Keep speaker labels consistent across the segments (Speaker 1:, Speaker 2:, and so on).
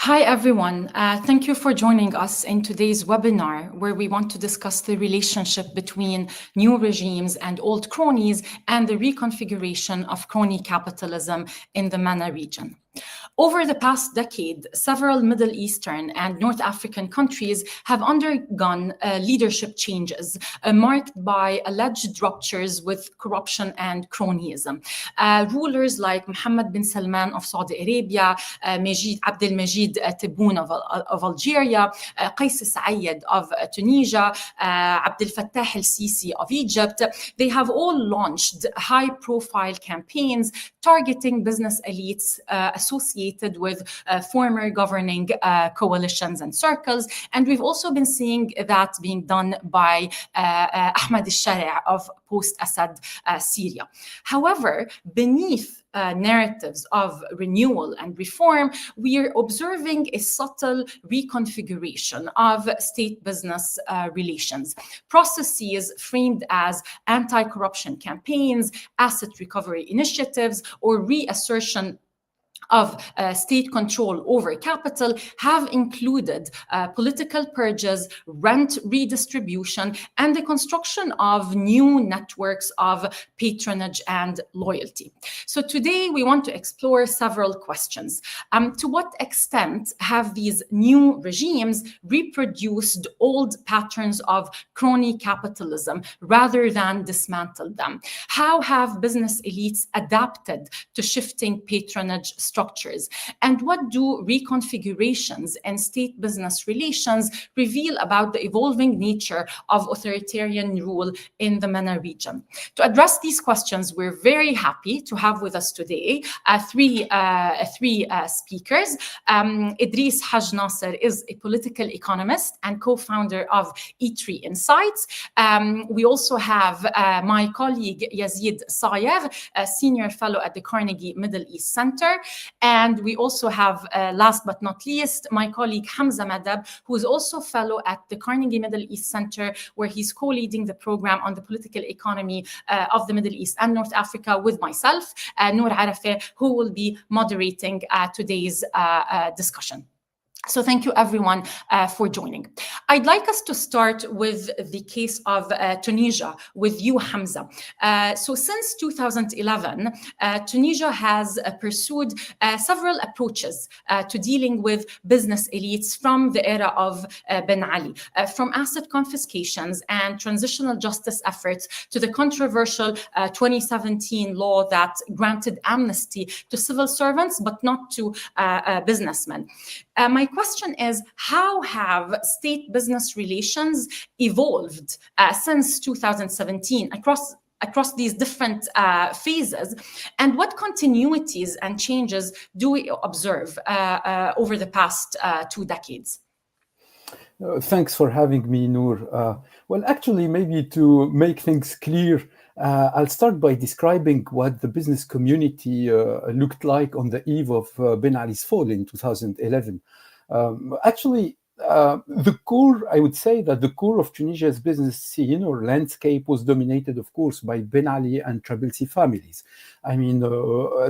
Speaker 1: Hi, everyone. Thank you for joining us in today's webinar, where we want to discuss the relationship between new regimes and old cronies and the reconfiguration of crony capitalism in the MENA region. Over the past decade, several Middle Eastern and North African countries have undergone leadership changes marked by alleged ruptures with corruption and cronyism. Rulers like Mohammed bin Salman of Saudi Arabia, Abdelmadjid Tebboune of Algeria, Saied of Tunisia, Abdel-Fattah al-Sisi of Egypt, they have all launched high-profile campaigns targeting business elites associated with former governing coalitions and circles. And we've also been seeing that being done by Ahmad al-Sharaa of post-Assad Syria. However, beneath narratives of renewal and reform, we are observing a subtle reconfiguration of state-business relations. Processes framed as anti-corruption campaigns, asset recovery initiatives, or reassertion of state control over capital have included political purges, rent redistribution, and the construction of new networks of patronage and loyalty. So today we want to explore several questions. To what extent have these new regimes reproduced old patterns of crony capitalism rather than dismantled them? How have business elites adapted to shifting patronage structures? And what do reconfigurations and state-business relations reveal about the evolving nature of authoritarian rule in the MENA region? To address these questions, we're very happy to have with us today three speakers. Idris Haj Nasser is a political economist and co-founder of E3 Insights. We also have my colleague Yazid Sayer, a senior fellow at the Carnegie Middle East Center. And we also have, last but not least, my colleague Hamza Madab, who is also fellow at the Carnegie Middle East Center, where he's co-leading the program on the political economy of the Middle East and North Africa with myself, Noor Arafeh, who will be moderating today's discussion. So thank you, everyone, for joining. I'd like us to start with the case of Tunisia, with you, Hamza. So since 2011, Tunisia has pursued several approaches to dealing with business elites from the era of Ben Ali, from asset confiscations and transitional justice efforts to the controversial 2017 law that granted amnesty to civil servants, but not to businessmen. My question is, how have state-business relations evolved since 2017 across these different phases, and what continuities and changes do we observe over the past 2 decades?
Speaker 2: Thanks for having me, Noor. Well, actually, maybe to make things clear, I'll start by describing what the business community looked like on the eve of Ben Ali's fall in 2011. Actually, the core, I would say that the core of Tunisia's business scene or landscape was dominated, of course, by Ben Ali and Trablsi families. I mean,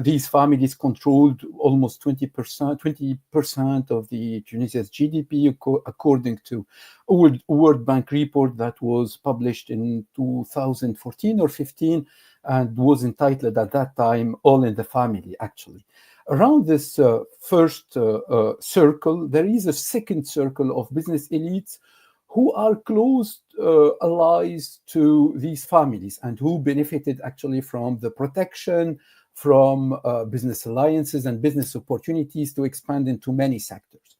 Speaker 2: these families controlled almost 20% of the Tunisia's GDP, according to a World Bank report that was published in 2014 or 15 and was entitled at that time, All in the Family, actually. Around this first circle, there is a second circle of business elites who are close allies to these families and who benefited actually from the protection from business alliances and business opportunities to expand into many sectors.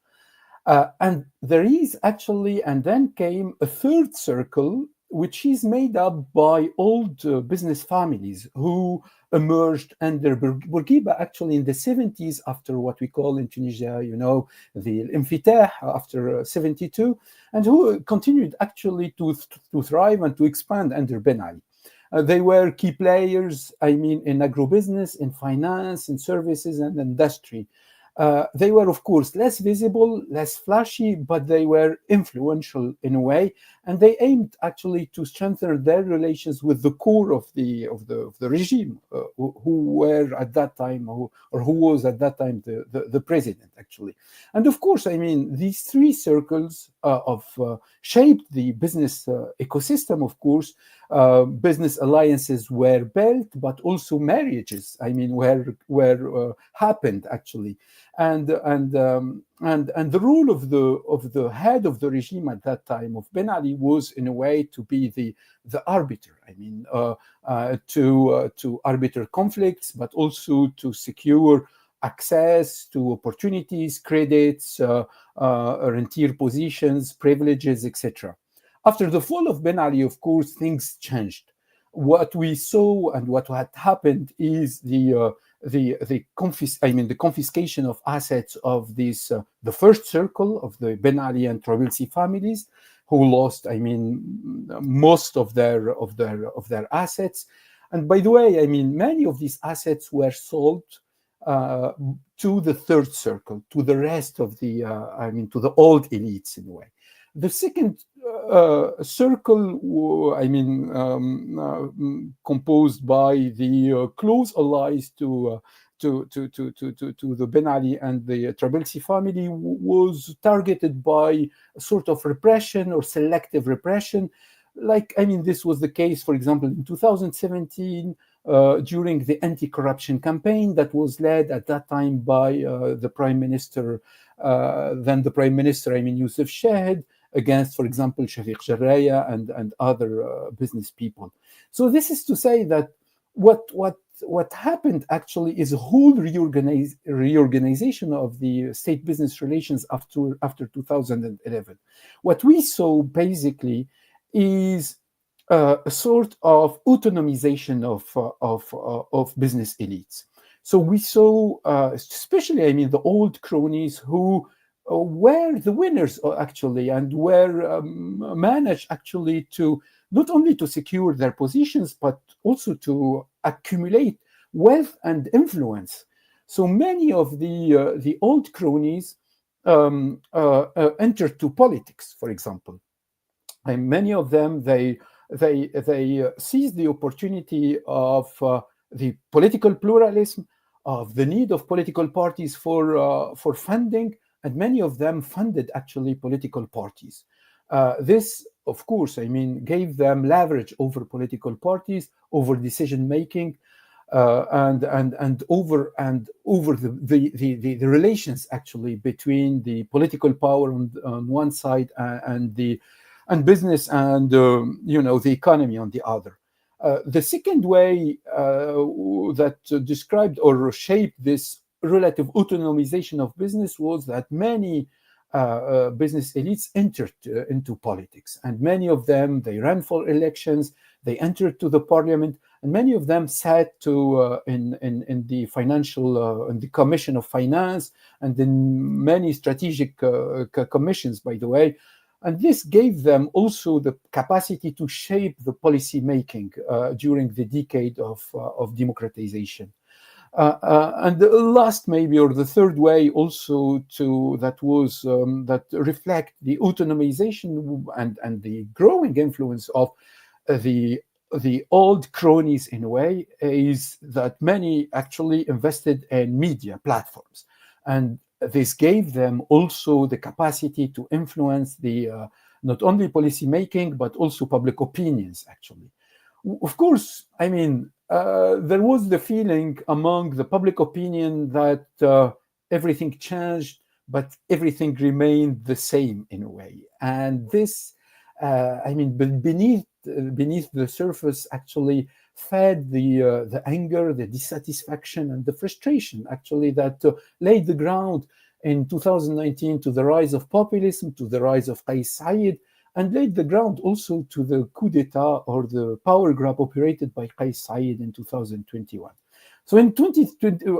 Speaker 2: And there is actually, and then came a third circle, which is made up by old business families who emerged under Bourguiba actually in the 70s after what we call in Tunisia, you know, the Infitah after 72, and who continued actually to thrive and to expand under Ben Ali. They were key players, I mean, in agribusiness, in finance, in services and industry. They were, of course, less visible, less flashy, but they were influential in a way. and they aimed actually to strengthen their relations with the core of the regime, who were at that time, or who was at that time the president, actually. And of course, I mean, these three circles shaped the business ecosystem. Of course, business alliances were built, but also marriages, I mean, were happened actually, and the role of the head of the regime at that time, of Ben Ali, was in a way to be the arbiter. I mean, to arbiter conflicts, but also to secure access to opportunities, credits, rentier positions, privileges, etc. After the fall of Ben Ali, of course, things changed. What we saw and what had happened is the confiscation of assets of this the first circle of the Ben Ali and Trabilsi families, who lost, I mean, most of their assets. And by the way, I mean, many of these assets were sold to the third circle, to the rest of the, to the old elites in a way. The second circle, composed by the close allies to the Ben Ali and the Trabilsi family, was targeted by a sort of repression or selective repression. Like, I mean, this was the case, for example, in 2017, during the anti-corruption campaign that was led at that time by the Prime Minister, Youssef Chahed, against, for example, Shafiq Jarraya and other business people. So this is to say that what happened actually is a whole reorganization of the state business relations after 2011. What we saw basically is a sort of autonomization of business elites. So we saw, especially, I mean, the old cronies who were the winners actually, and were managed actually to not only to secure their positions, but also to accumulate wealth and influence. So many of the old cronies entered to politics, for example. And many of them, they seized the opportunity of the political pluralism, of the need of political parties for funding, and many of them funded actually political parties. This, of course, I mean, gave them leverage over political parties, over decision making, and over the relations actually between the political power on one side and business and the economy on the other. The second way that described or shaped this relative autonomization of business was that many business elites entered into politics, and many of them, they ran for elections, they entered to the parliament, and many of them sat in the financial in the Commission of Finance and in many strategic commissions, by the way. And this gave them also the capacity to shape the policy making during the decade of democratization. And the last, maybe, or the third way also that reflect the autonomization and the growing influence of the old cronies in a way, is that many actually invested in media platforms, and this gave them also the capacity to influence the not only policy making but also public opinions actually. Of course, I mean, there was the feeling among the public opinion that everything changed, but everything remained the same in a way. And this, beneath the surface, actually fed the anger, the dissatisfaction, and the frustration, actually, that laid the ground in 2019 to the rise of populism, to the rise of Kais Saied, and laid the ground also to the coup d'etat or the power grab operated by Kais Saied in 2021. So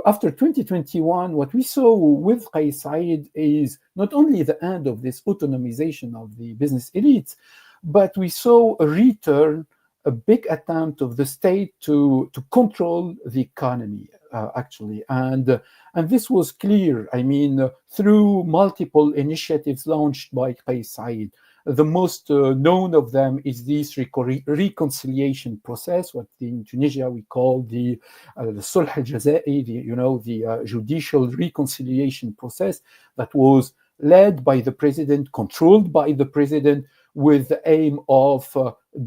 Speaker 2: after 2021, what we saw with Kais Saied is not only the end of this autonomization of the business elites, but we saw a return, a big attempt of the state to control the economy, actually. And this was clear, I mean, through multiple initiatives launched by Kais Saied. The most known of them is this reconciliation process, what in Tunisia we call the Sulh al-Jaza'i, the judicial reconciliation process that was led by the president, controlled by the president, with the aim of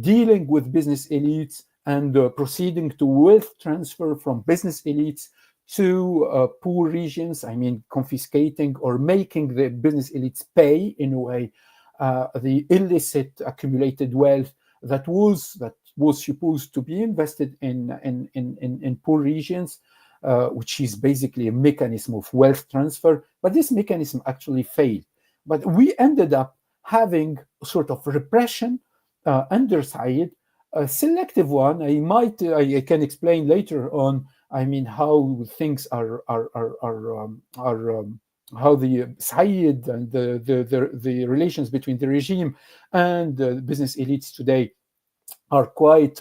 Speaker 2: dealing with business elites and proceeding to wealth transfer from business elites to poor regions. I mean, confiscating or making the business elites pay, in a way, the illicit accumulated wealth that was supposed to be invested in poor regions, which is basically a mechanism of wealth transfer. But this mechanism actually failed. But we ended up having a sort of repression under Saied, a selective one. I can explain later on. I mean, how things are how the Saied and the relations between the regime and the business elites today are quite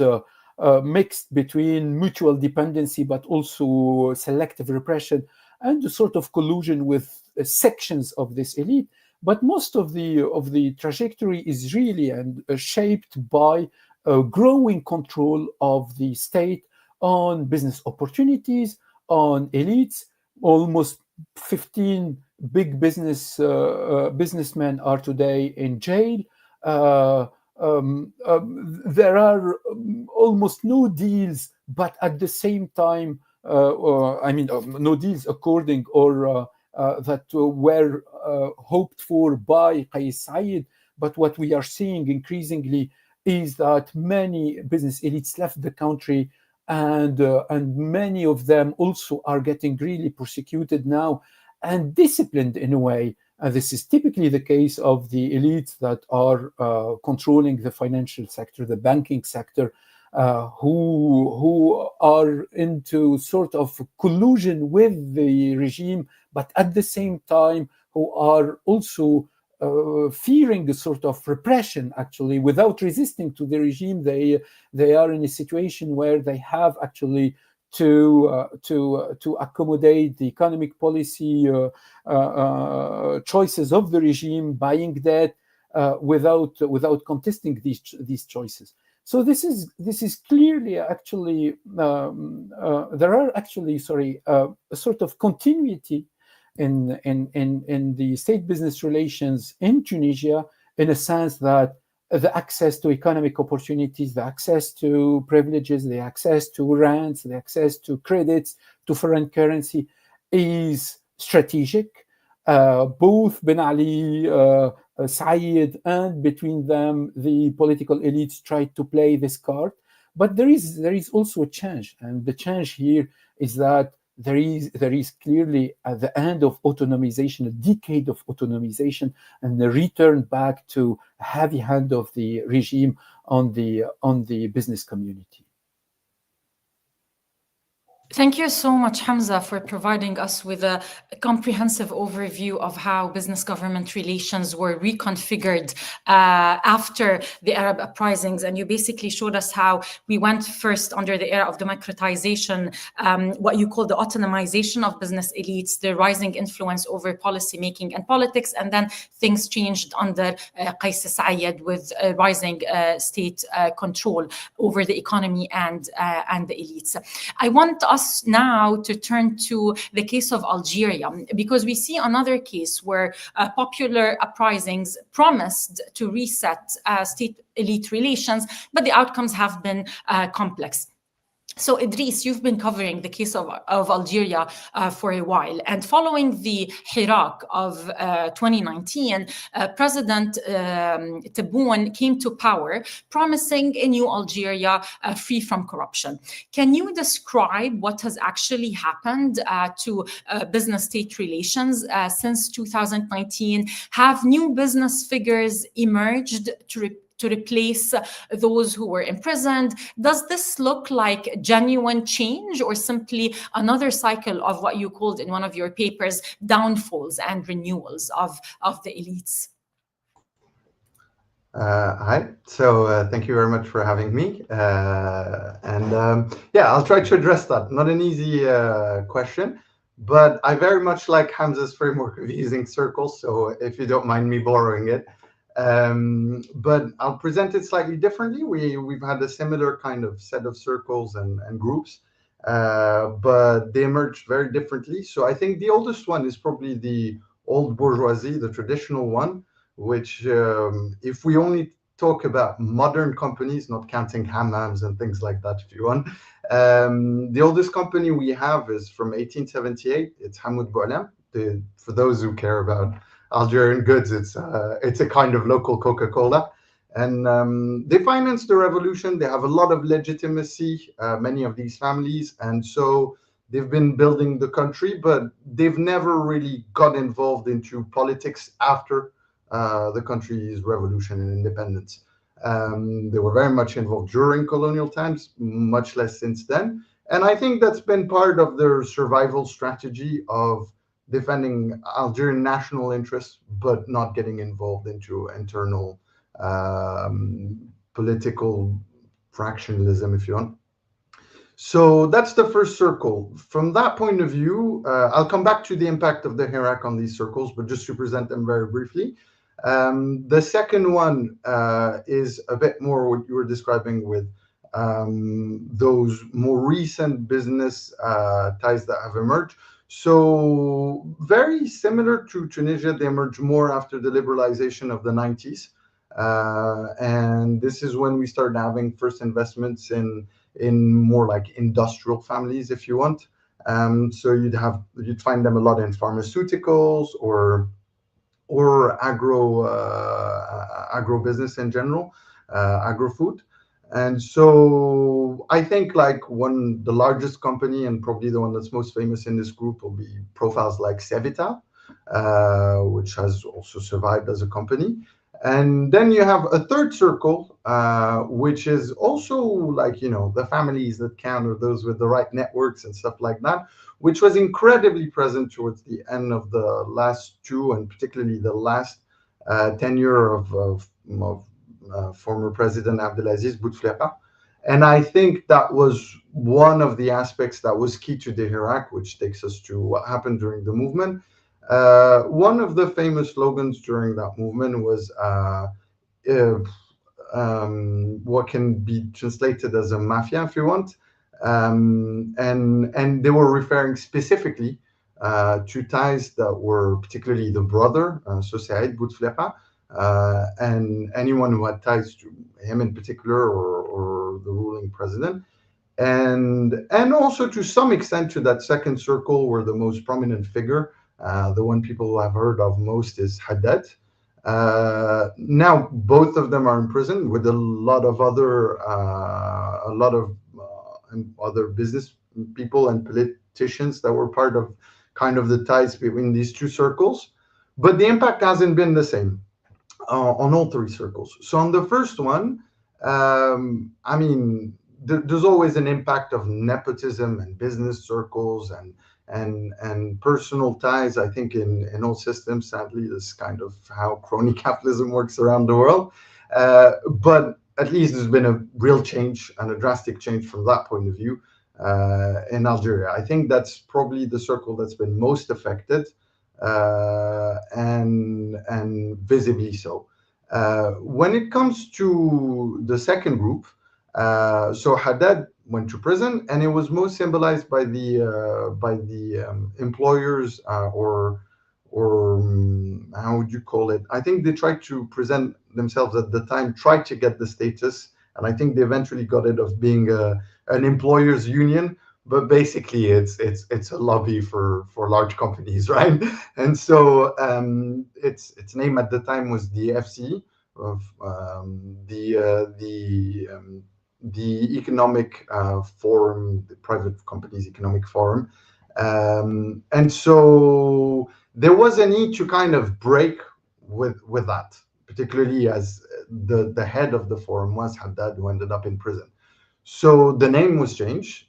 Speaker 2: mixed between mutual dependency, but also selective repression and a sort of collusion with sections of this elite. But most of the trajectory is really shaped by a growing control of the state on business opportunities, on elites. Almost 15 big businessmen are today in jail. There are almost no deals, but at the same time, no deals according or that were hoped for by Qais Said. But what we are seeing increasingly is that many business elites left the country, and many of them also are getting really persecuted now and disciplined in a way. This is typically the case of the elites that are controlling the financial sector, the banking sector, who are into sort of collusion with the regime, but at the same time who are also fearing a sort of repression. Actually, without resisting to the regime, they are in a situation where they have actually to accommodate the economic policy choices of the regime, buying debt without contesting these choices. So this is clearly actually there are actually a sort of continuity in the state business relations in Tunisia, in a sense that the access to economic opportunities, the access to privileges, the access to rents, the access to credits, to foreign currency is strategic. Both Ben Ali, Saied, and between them, the political elites tried to play this card. But there is also a change, and the change here is that there is clearly at the end of autonomization, a decade of autonomization, and the return back to a heavy hand of the regime on the business community.
Speaker 1: Thank you so much, Hamza, for providing us with a comprehensive overview of how business-government relations were reconfigured after the Arab uprisings. And you basically showed us how we went first under the era of democratization, what you call the autonomization of business elites, the rising influence over policymaking and politics, and then things changed under Qais Said with rising state control over the economy and the elites. I want us now to turn to the case of Algeria, because we see another case where popular uprisings promised to reset state-elite relations, but the outcomes have been complex. So Idris, you've been covering the case of Algeria for a while. And following the Hirak of 2019, President Tebboune came to power, promising a new Algeria free from corruption. Can you describe what has actually happened to business-state relations since 2019? Have new business figures emerged to replace those who were imprisoned? Does this look like genuine change, or simply another cycle of what you called in one of your papers downfalls and renewals of the elites?
Speaker 3: Hi, so thank you very much for having me. Yeah, I'll try to address that. Not an easy question, but I very much like Hamza's framework of using circles, so if you don't mind me borrowing it. But I'll present it slightly differently. We've had a similar kind of set of circles and groups, but they emerged very differently. So I think the oldest one is probably the old bourgeoisie, the traditional one, which if we only talk about modern companies, not counting hammams and things like that, if you want, the oldest company we have is from 1878. It's Hamoud Boualem. For those who care about Algerian goods, it's a kind of local Coca-Cola. And they financed the revolution. They have a lot of legitimacy, many of these families. And so they've been building the country, but they've never really got involved into politics after the country's revolution and independence. They were very much involved during colonial times, much less since then. And I think that's been part of their survival strategy of defending Algerian national interests, but not getting involved into internal political fractionalism, if you want. So that's the first circle. From that point of view, I'll come back to the impact of the Hirak on these circles, but just to present them very briefly. The second one is a bit more what you were describing with those more recent business ties that have emerged. So very similar to Tunisia, they emerged more after the liberalization of the 90s. And this is when we started having first investments in more like industrial families, if you want. So you'd find them a lot in pharmaceuticals or agro business in general, agro-food. And so I think like the largest company and probably the one that's most famous in this group will be profiles like Cevita, which has also survived as a company. And then you have a third circle, which is also like, the families that count or those with the right networks and stuff like that, which was incredibly present towards the end of the last two, and particularly the last tenure of former President Abdelaziz Bouteflika. And I think that was one of the aspects that was key to the Hirak, which takes us to what happened during the movement. One of the famous slogans during that movement was what can be translated as a mafia, if you want. And they were referring specifically to ties that were particularly the brother, so Saied Bouteflika, and anyone who had ties to him in particular or the ruling president. And also to some extent to that second circle where the most prominent figure, the one people have heard of most is Haddad. Now both of them are in prison with a lot of other business people and politicians that were part of kind of the ties between these two circles, but the impact hasn't been the same on all three circles. So on the first one, I mean, there's always an impact of nepotism and business circles and personal ties. I think in all systems, sadly, this is kind of how crony capitalism works around the world. But at least there's been a real change and a drastic change from that point of view in Algeria. I think that's probably the circle that's been most affected, and visibly so. When it comes to the second group, so Haddad went to prison, and it was most symbolized by the employers or how would you call it? I think they tried to present themselves at the time, tried to get the status, and I think they eventually got it of being an employers union, but basically it's a lobby for large companies, right? And so its name at the time was the FCE, of the Economic Forum, the Private Companies Economic Forum. And so there was a need to kind of break with that, particularly as the head of the forum was Haddad, who ended up in prison. So the name was changed.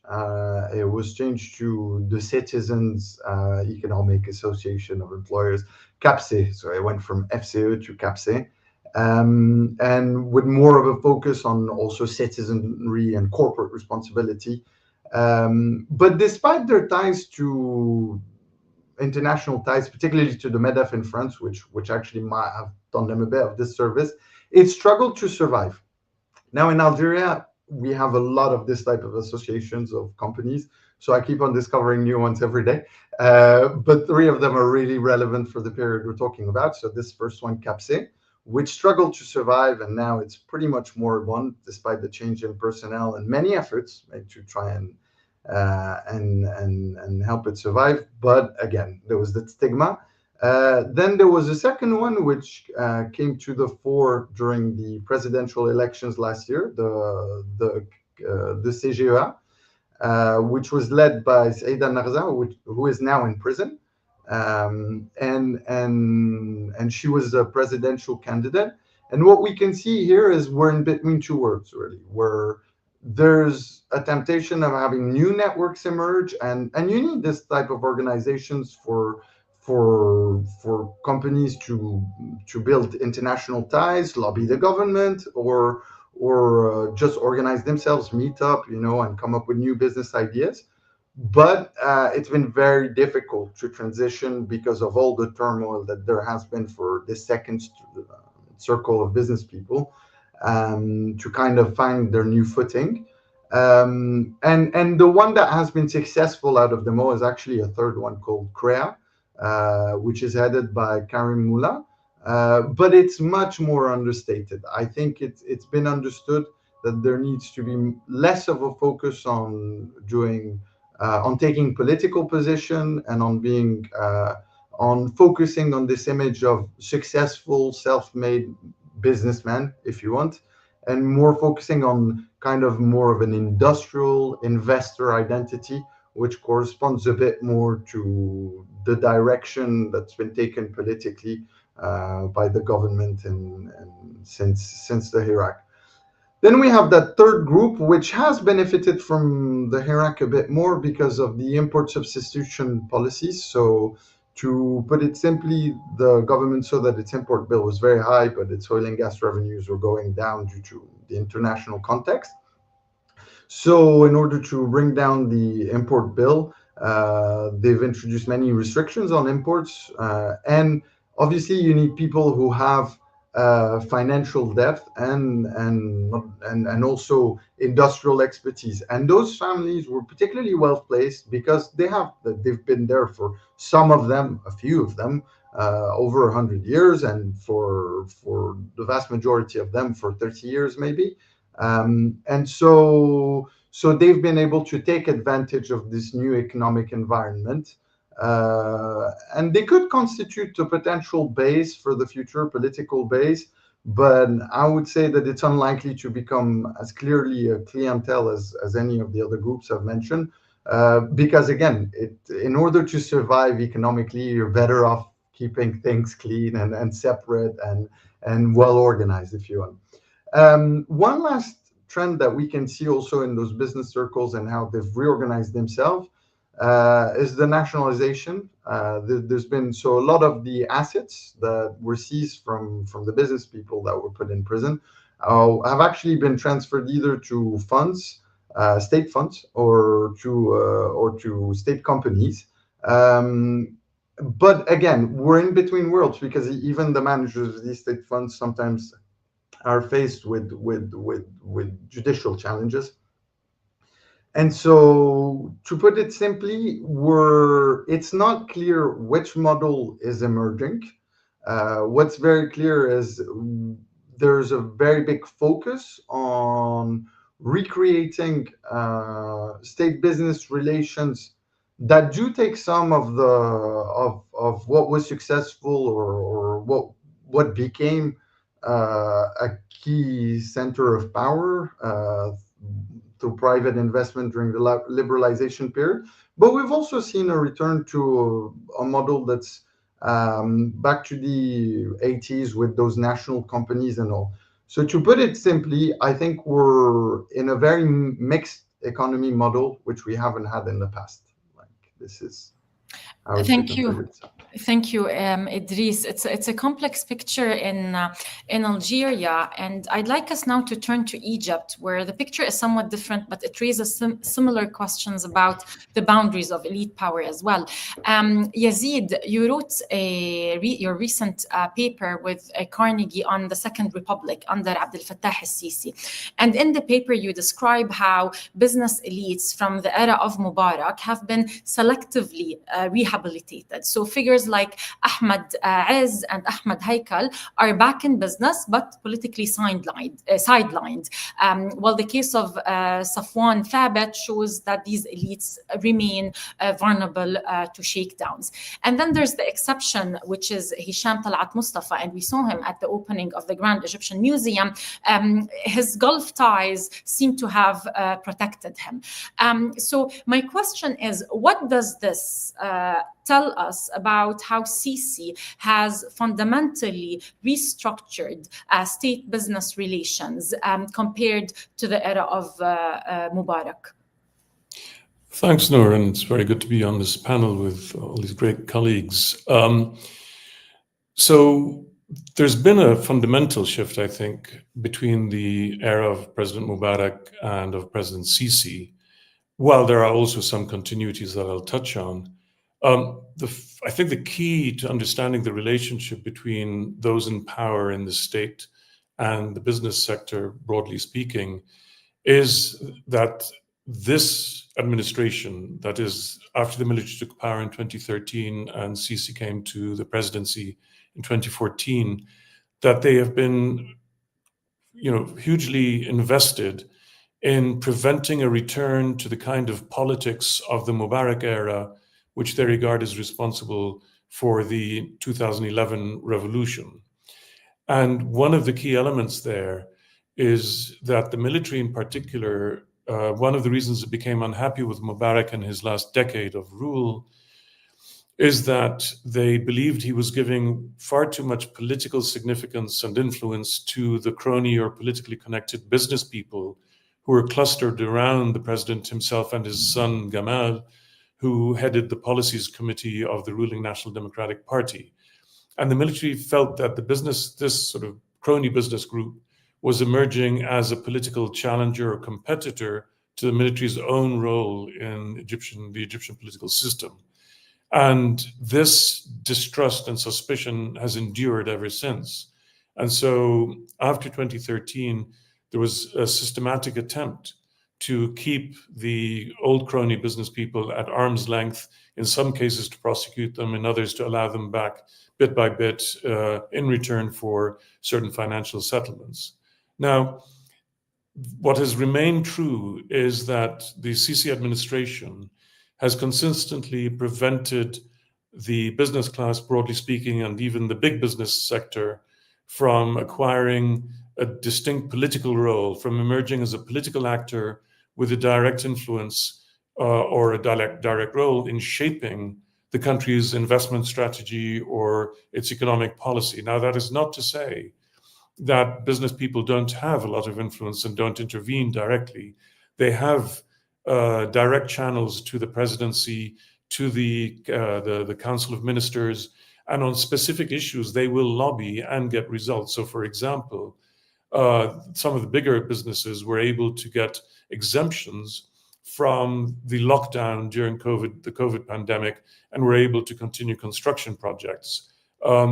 Speaker 3: It was changed to the Citizens Economic Association of Employers, CAPSE. So it went from FCE to CAPSE. And with more of a focus on also citizenry and corporate responsibility. But despite their ties to international ties, particularly to the MEDEF in France, which actually might have done them a bit of disservice, it struggled to survive. Now in Algeria, we have a lot of this type of associations of companies, so I keep on discovering new ones every day. But 3 of them are really relevant for the period we're talking about. So this first one, CAPSE, which struggled to survive, and now it's pretty much moribund, despite the change in personnel and many efforts made to try and help it survive. But again, there was that stigma. Then there was a second one which came to the fore during the presidential elections last year, the CGEA, which was led by Saied who is now in prison, and she was a presidential candidate. And what we can see here is we're in between 2 worlds, really, where there's a temptation of having new networks emerge, and you need this type of organizations for companies to build international ties, lobby the government, or just organize themselves, meet up, and come up with new business ideas. But it's been very difficult to transition because of all the turmoil that there has been for this second circle of business people to kind of find their new footing. And the one that has been successful out of them all is actually a third one called CREA, which is headed by Karim Moula. But it's much more understated. I think it's been understood that there needs to be less of a focus on taking political position and on focusing on this image of successful self-made businessman, if you want, and more focusing on kind of more of an industrial investor identity, which corresponds a bit more to the direction that's been taken politically by the government and since the Hirak. Then we have that third group, which has benefited from the Hirak a bit more because of the import substitution policies. So to put it simply, the government saw that its import bill was very high, but its oil and gas revenues were going down due to the international context. So in order to bring down the import bill, they've introduced many restrictions on imports. And obviously, you need people who have financial depth and also industrial expertise. And those families were particularly well placed because they've been there for some of them, a few of them, over 100 years, and for the vast majority of them for 30 years maybe. And so they've been able to take advantage of this new economic environment. And they could constitute a potential base for the future, political base, but I would say that it's unlikely to become as clearly a clientele as any of the other groups I've mentioned, because again, in order to survive economically, you're better off keeping things clean and separate and well organized, if you want. One last trend that we can see also in those business circles and how they've reorganized themselves is the nationalization. There's been a lot of the assets that were seized from the business people that were put in prison have actually been transferred either to funds, state funds, or to state companies. But again, we're in between worlds because even the managers of these state funds sometimes are faced with judicial challenges. And so, to put it simply, it's not clear which model is emerging. What's very clear is there's a very big focus on recreating state business relations that do take some of what was successful or what became a key center of power through private investment during the liberalization period. But we've also seen a return to a model that's back to the 80s with those national companies and all. So to put it simply, I think we're in a very mixed economy model, which we haven't had in the past. This is how
Speaker 1: Thank you. Thank you, Idris. It's a complex picture in Algeria, and I'd like us now to turn to Egypt, where the picture is somewhat different, but it raises similar questions about the boundaries of elite power as well. Yazid, you wrote your recent paper with Carnegie on the Second Republic under Abdel-Fattah al-Sisi, and in the paper you describe how business elites from the era of Mubarak have been selectively rehabilitated. So figures like Ahmad Aiz and Ahmad Haikal are back in business, but politically sidelined. While the case of Safwan Thabit shows that these elites remain vulnerable to shakedowns. And then there's the exception, which is Hisham Talat Mustafa, and we saw him at the opening of the Grand Egyptian Museum. His Gulf ties seem to have protected him. So my question is, what does this tell us about how Sisi has fundamentally restructured state-business relations compared to the era of Mubarak?
Speaker 4: Thanks, Noor, and it's very good to be on this panel with all these great colleagues. So there's been a fundamental shift, I think, between the era of President Mubarak and of President Sisi, while there are also some continuities that I'll touch on. I think the key to understanding the relationship between those in power in the state and the business sector, broadly speaking, is that this administration, that is, after the military took power in 2013 and Sisi came to the presidency in 2014, that they have been, hugely invested in preventing a return to the kind of politics of the Mubarak era, which they regard as responsible for the 2011 revolution. And one of the key elements there is that the military in particular, one of the reasons it became unhappy with Mubarak in his last decade of rule is that they believed he was giving far too much political significance and influence to the crony or politically connected business people who were clustered around the president himself and his son Gamal, who headed the policies committee of the ruling National Democratic Party. And the military felt that this sort of crony business group was emerging as a political challenger or competitor to the military's own role in the Egyptian political system. And this distrust and suspicion has endured ever since. And so after 2013, there was a systematic attempt to keep the old crony business people at arm's length, in some cases to prosecute them, in others to allow them back bit by bit in return for certain financial settlements. Now, what has remained true is that the Sisi administration has consistently prevented the business class, broadly speaking, and even the big business sector from acquiring a distinct political role, from emerging as a political actor with a direct influence or a direct role in shaping the country's investment strategy or its economic policy. Now, that is not to say that business people don't have a lot of influence and don't intervene directly. They have direct channels to the presidency, to the Council of Ministers, and on specific issues, they will lobby and get results. So, for example, some of the bigger businesses were able to get exemptions from the lockdown during the COVID pandemic, and were able to continue construction projects.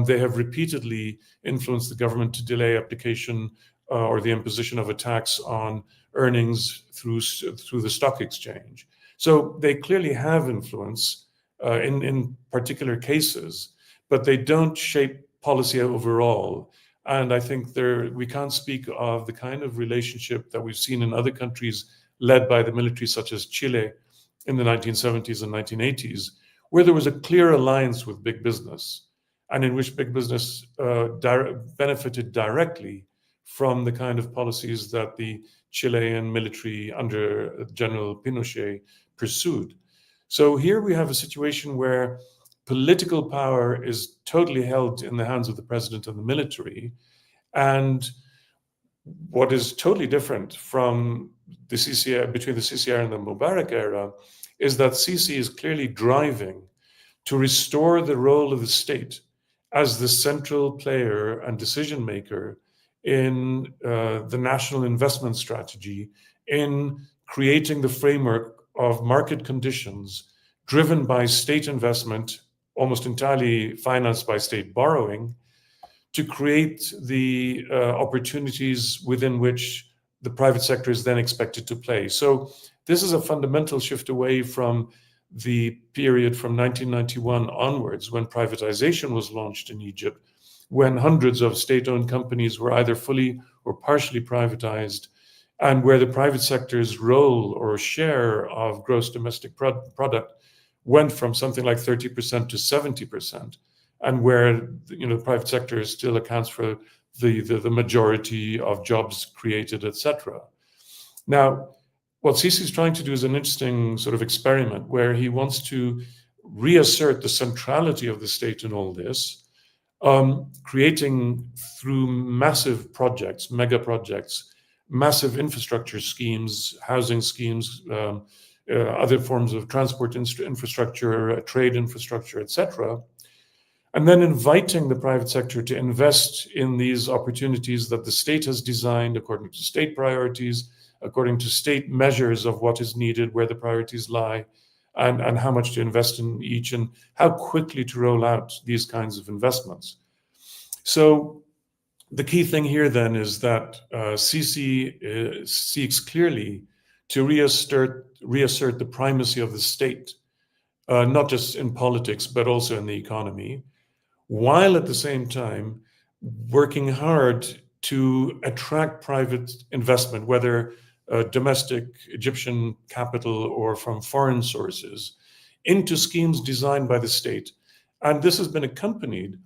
Speaker 4: They have repeatedly influenced the government to delay application or the imposition of a tax on earnings through the stock exchange. So they clearly have influence in particular cases, but they don't shape policy overall. And I think we can't speak of the kind of relationship that we've seen in other countries led by the military, such as Chile in the 1970s and 1980s, where there was a clear alliance with big business, and in which big business benefited directly from the kind of policies that the Chilean military under General Pinochet pursued. So here we have a situation where political power is totally held in the hands of the president and the military. And what is totally different from between the Sisi era and the Mubarak era is that Sisi is clearly driving to restore the role of the state as the central player and decision maker in the national investment strategy, in creating the framework of market conditions driven by state investment, almost entirely financed by state borrowing, to create the opportunities within which the private sector is then expected to play. So this is a fundamental shift away from the period from 1991 onwards, when privatization was launched in Egypt, when hundreds of state-owned companies were either fully or partially privatized, and where the private sector's role or share of gross domestic product went from something like 30% to 70%, and where the private sector still accounts for the majority of jobs created, etc. Now, what Sisi is trying to do is an interesting sort of experiment where he wants to reassert the centrality of the state in all this, creating through massive projects, mega projects, massive infrastructure schemes, housing schemes, other forms of transport infrastructure, trade infrastructure, etc., and then inviting the private sector to invest in these opportunities that the state has designed according to state priorities, according to state measures of what is needed, where the priorities lie, and how much to invest in each, and how quickly to roll out these kinds of investments. So the key thing here then is that Sisi seeks clearly to reassert the primacy of the state, not just in politics, but also in the economy, while at the same time working hard to attract private investment, whether domestic Egyptian capital or from foreign sources, into schemes designed by the state. And this has been accompanied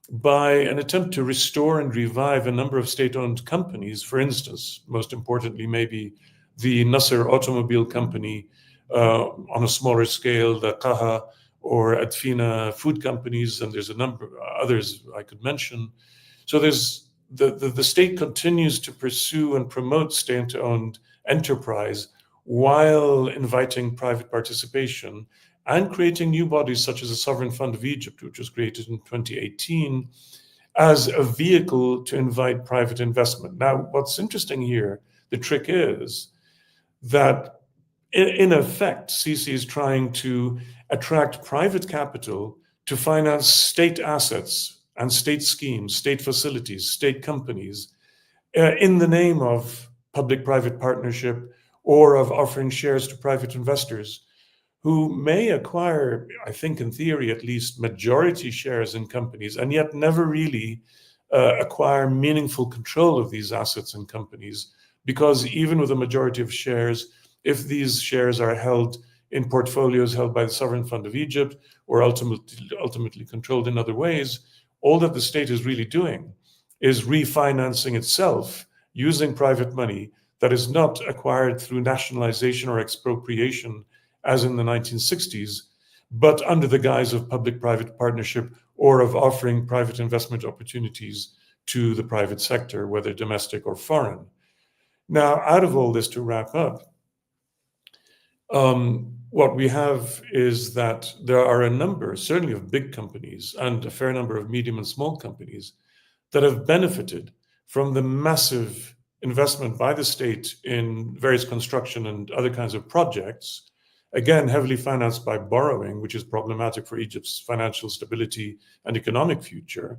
Speaker 4: by an attempt to restore and revive a number of state-owned companies. For instance, most importantly, maybe the Nasser Automobile Company, on a smaller scale, the Qaha or Adfina food companies, and there's a number of others I could mention. So there's the state continues to pursue and promote state-owned enterprise while inviting private participation and creating new bodies such as the Sovereign Fund of Egypt, which was created in 2018, as a vehicle to invite private investment. Now, what's interesting here, the trick is that in effect, Sisi is trying to attract private capital to finance state assets and state schemes, state facilities, state companies, in the name of public-private partnership or of offering shares to private investors who may acquire, I think in theory at least, majority shares in companies and yet never really acquire meaningful control of these assets and companies, because even with a majority of shares, if these shares are held in portfolios held by the Sovereign Fund of Egypt or ultimately controlled in other ways, all that the state is really doing is refinancing itself using private money that is not acquired through nationalization or expropriation as in the 1960s, but under the guise of public-private partnership or of offering private investment opportunities to the private sector, whether domestic or foreign. Now, out of all this, to wrap up, what we have is that there are a number, certainly of big companies and a fair number of medium and small companies that have benefited from the massive investment by the state in various construction and other kinds of projects, again, heavily financed by borrowing, which is problematic for Egypt's financial stability and economic future.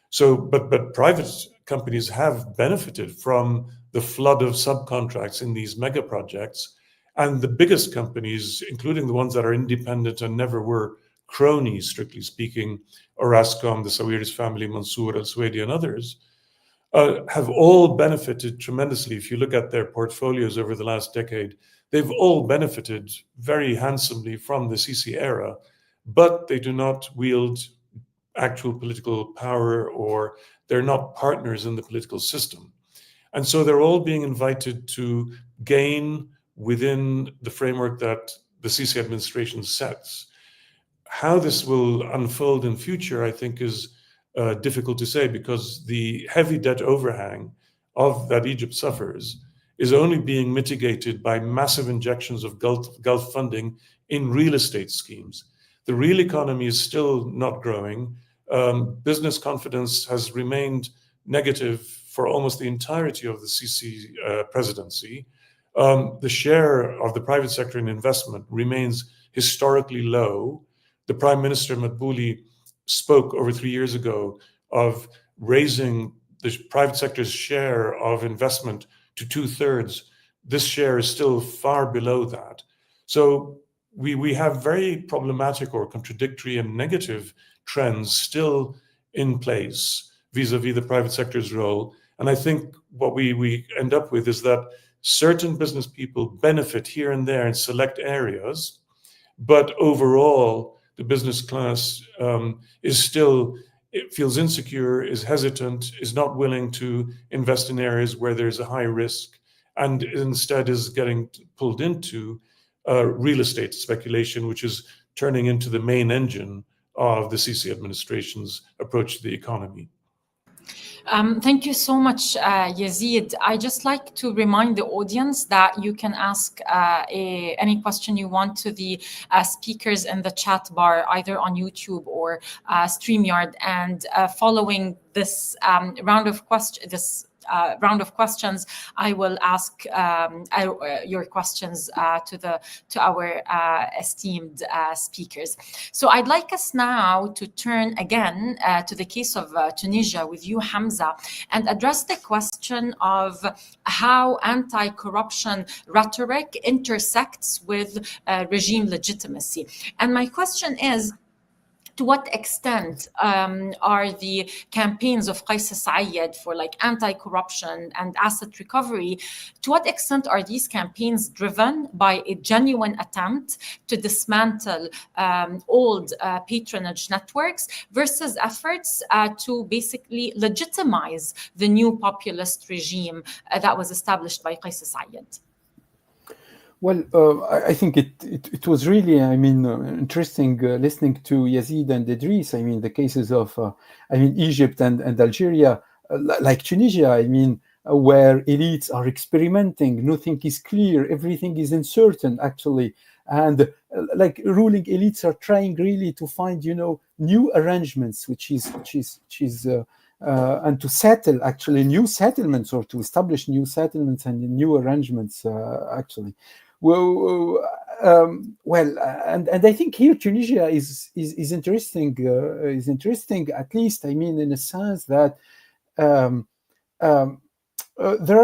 Speaker 4: So, but private companies have benefited from the flood of subcontracts in these mega projects. And the biggest companies, including the ones that are independent and never were cronies, strictly speaking, Orascom, the Sawiris family, Mansour, al-Suwaidi, and others, have all benefited tremendously. If you look at their portfolios over the last decade, they've all benefited very handsomely from the Sisi era, but they do not wield actual political power, or they're not partners in the political system. And so they're all being invited to gain within the framework that the Sisi administration sets. How this will unfold in future, I think, is difficult to say, because the heavy debt overhang that Egypt suffers is only being mitigated by massive injections of Gulf funding in real estate schemes. The real economy is still not growing. Business confidence has remained negative for almost the entirety of the Sisi presidency. The share of the private sector in investment remains historically low. The Prime Minister Madbouli spoke over 3 years ago of raising the private sector's share of investment to 2/3. This share is still far below that. So we have very problematic or contradictory and negative trends still in place vis-a-vis the private sector's role. And I think what we end up with is that certain business people benefit here and there in select areas, but overall, the business class is still, it feels insecure, is hesitant, is not willing to invest in areas where there's a high risk, and instead is getting pulled into real estate speculation, which is turning into the main engine of the Sisi administration's approach to the economy.
Speaker 1: Thank you so much, Yazid. I just like to remind the audience that you can ask any question you want to the speakers in the chat bar, either on YouTube or StreamYard. And following this round of questions, I will ask your questions to our esteemed speakers. So I'd like us now to turn again to the case of Tunisia with you, Hamza, and address the question of how anti-corruption rhetoric intersects with regime legitimacy. And my question is, to what extent are the campaigns of Qais Saied for like anti-corruption and asset recovery, to what extent are these campaigns driven by a genuine attempt to dismantle old patronage networks versus efforts to basically legitimize the new populist regime that was established by Qais Saied?
Speaker 2: Well, I think it was really, interesting listening to Yazid and Idris. The cases of, Egypt and Algeria, like Tunisia, where elites are experimenting, nothing is clear, everything is uncertain, actually. And like ruling elites are trying really to find, new arrangements, which is and to settle actually new settlements, or to establish new settlements and new arrangements, actually. And I think here Tunisia is interesting. Is interesting, at least in a sense that there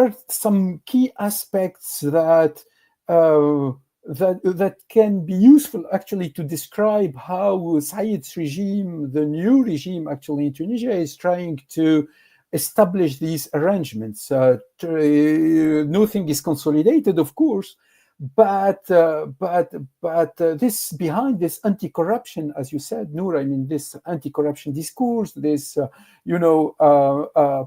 Speaker 2: are some key aspects that that can be useful actually to describe how Said's regime, the new regime actually in Tunisia, is trying to establish these arrangements. Nothing is consolidated, of course. But this behind this anti-corruption, as you said, Noor, this anti-corruption discourse, this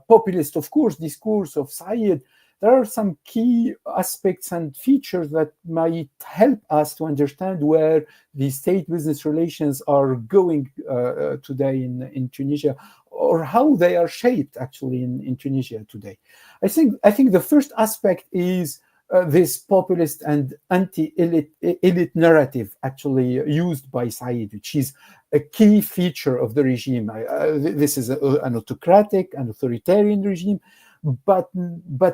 Speaker 2: populist, of course, discourse of Saied, there are some key aspects and features that might help us to understand where the state-business relations are going today in Tunisia, or how they are shaped actually in Tunisia today. I think the first aspect is this populist and anti-elite narrative actually used by Saied, which is a key feature of the regime. This is an autocratic and authoritarian regime, but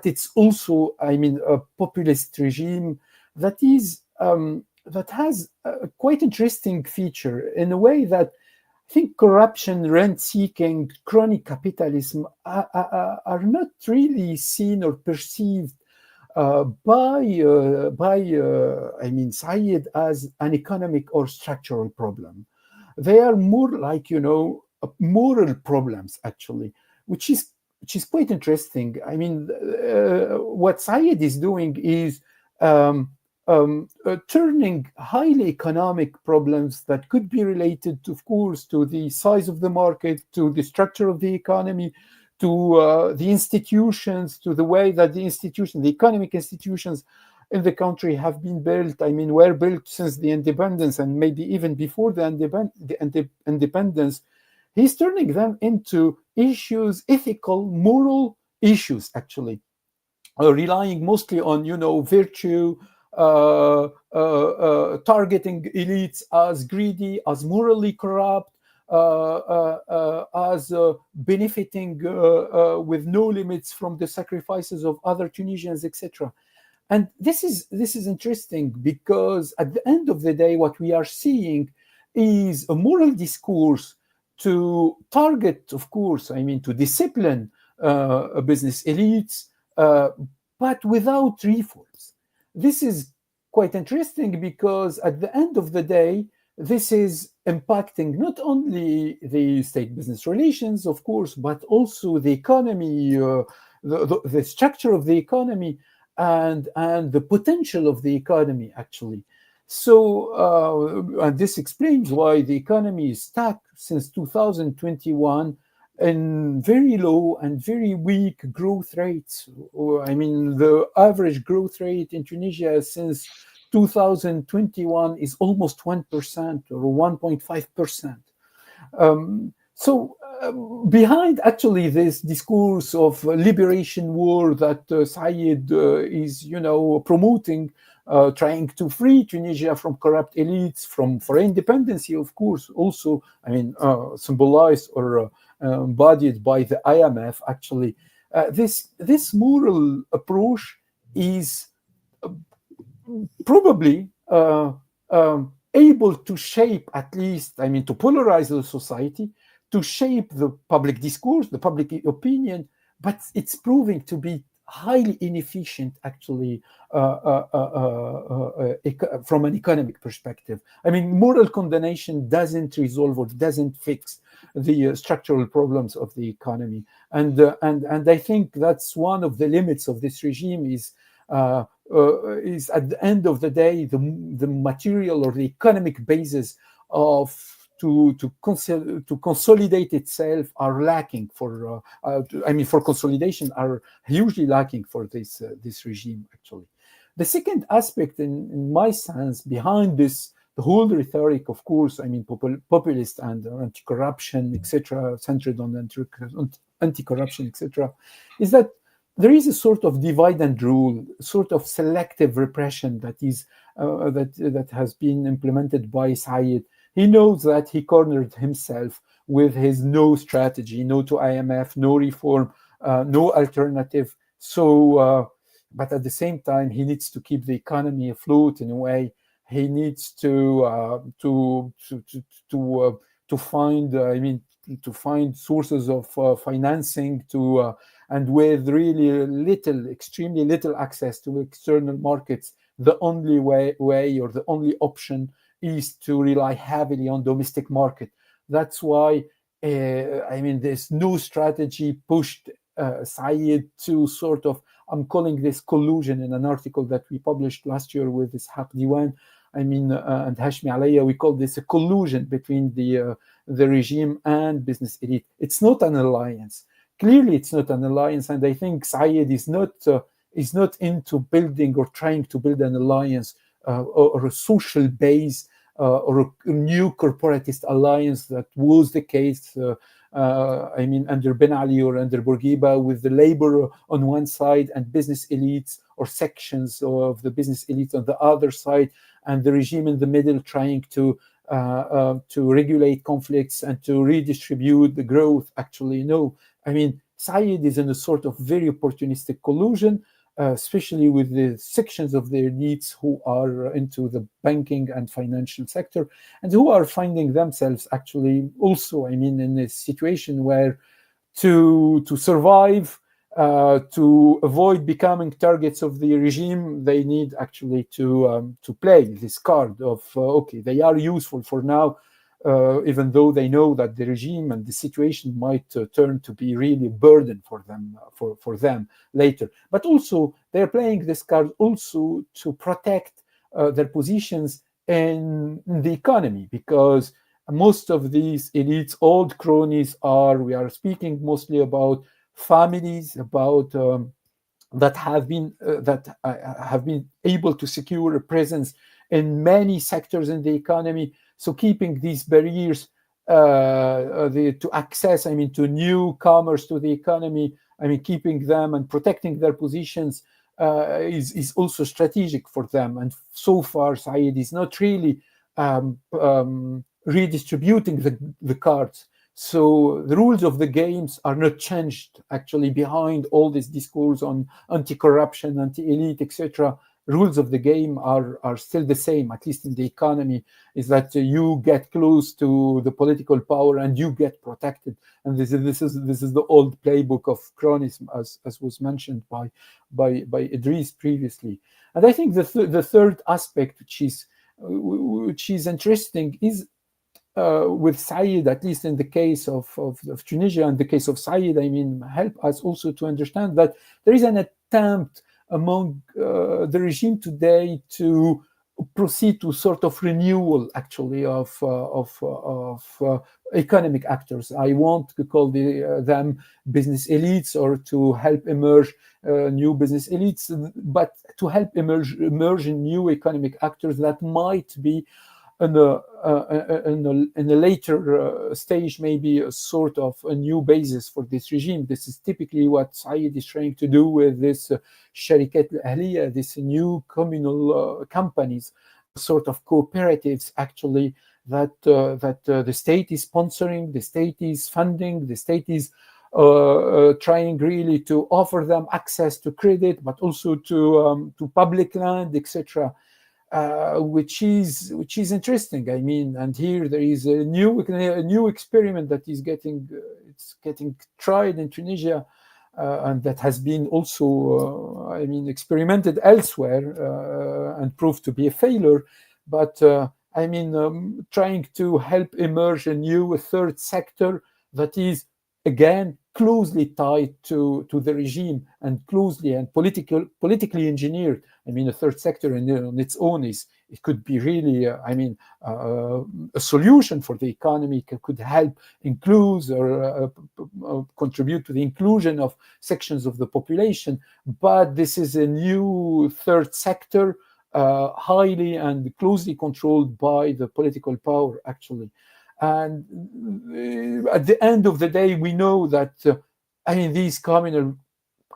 Speaker 2: it's also, a populist regime that is that has a quite interesting feature in a way that I think corruption, rent-seeking, crony capitalism are not really seen or perceived by Saied as an economic or structural problem. They are more like moral problems actually, which is quite interesting. What Saied is doing is turning highly economic problems that could be related, of course, to the size of the market, to the structure of the economy, to the institutions, to the way that the economic institutions in the country have been built. Were built since the independence, and maybe even before the independence. He's turning them into issues, ethical, moral issues, actually, relying mostly on, virtue, targeting elites as greedy, as morally corrupt, as benefiting with no limits from the sacrifices of other Tunisians, etc. And this is interesting because at the end of the day, what we are seeing is a moral discourse to target, of course, to discipline business elites, but without reforms. This is quite interesting because at the end of the day, this is impacting not only the state-business relations, of course, but also the economy, the structure of the economy, and the potential of the economy, actually. So, and this explains why the economy is stuck since 2021 in very low and very weak growth rates. The average growth rate in Tunisia since 2021 is almost 1% or 1.5%. Behind actually this discourse of liberation war that Saied is, promoting, trying to free Tunisia from corrupt elites, for independence, of course, also, symbolized or embodied by the IMF, actually. This moral approach is probably able to shape, at least, to polarize the society, to shape the public discourse, the public opinion, but it's proving to be highly inefficient, actually, from an economic perspective. Moral condemnation doesn't resolve or doesn't fix the structural problems of the economy, and I think that's one of the limits of this regime is at the end of the day the material or the economic basis of to consolidate itself are lacking for consolidation are hugely lacking for this regime, actually. The second aspect, in my sense, behind this, the whole rhetoric, of course, populist and anti-corruption, etc., centered on anti-corruption, etc., is that there is a sort of divide and rule, sort of selective repression that is that has been implemented by Saied. He knows that he cornered himself with his no strategy, no to IMF, no reform, no alternative. So, but at the same time, he needs to keep the economy afloat in a way. He needs to find, to find sources of financing and with really little, extremely little access to external markets. The only way or the only option is to rely heavily on domestic market. That's why this new strategy pushed Saied to sort of, I'm calling this collusion in an article that we published last year with this Haq Diwan, and Hashmi Alaya. We call this a collusion between the regime and business elite. It's not an alliance. Clearly, it's not an alliance, and I think Saied is not into building or trying to build an alliance or a social base or a new corporatist alliance that was the case under Ben Ali or under Bourguiba, with the labor on one side and business elites or sections of the business elites on the other side, and the regime in the middle trying to regulate conflicts and to redistribute the growth. Actually, no. Saied is in a sort of very opportunistic collusion, especially with the sections of the elites who are into the banking and financial sector, and who are finding themselves actually also, in a situation where to survive, to avoid becoming targets of the regime, they need actually to play this card of, okay, they are useful for now, even though they know that the regime and the situation might turn to be really a burden for them later. But also, they're playing this card also to protect their positions in the economy, because most of these elites, old cronies, we are speaking mostly about families, about that have been able to secure a presence in many sectors in the economy. So keeping these barriers to access, to newcomers to the economy, keeping them and protecting their positions is also strategic for them. And so far, Saied is not really redistributing the cards. So the rules of the games are not changed, actually, behind all this discourse on anti-corruption, anti-elite, etc. Rules of the game are still the same, at least in the economy, is that you get close to the political power and you get protected. And this is the old playbook of cronyism, as was mentioned by Idris previously. And I think the third aspect, which is interesting, is with Saied, at least in the case of Tunisia and the case of Saied, I mean, help us also to understand that there is an attempt among the regime today to proceed to sort of renewal, actually, of economic actors. I want to call them business elites, or to help emerge new business elites, but to help emerge new economic actors that might be in a later stage, maybe a sort of a new basis for this regime. This is typically what Saied is trying to do with this Sharikat al-Ahliya, this new communal companies, sort of cooperatives, actually, that the state is sponsoring, the state is funding, the state is trying really to offer them access to credit, but also to public land, etc. Which is interesting. I mean, and here there is a new experiment that is getting tried in Tunisia, and that has been also, I mean, experimented elsewhere and proved to be a failure. But I mean, trying to help emerge a new third sector that is again closely tied to the regime and closely and politically engineered. I mean, a third sector on its own it could be really, I mean, a solution for the economy, could help include or contribute to the inclusion of sections of the population. But this is a new third sector, highly and closely controlled by the political power, actually. And at the end of the day, we know that I mean, these communal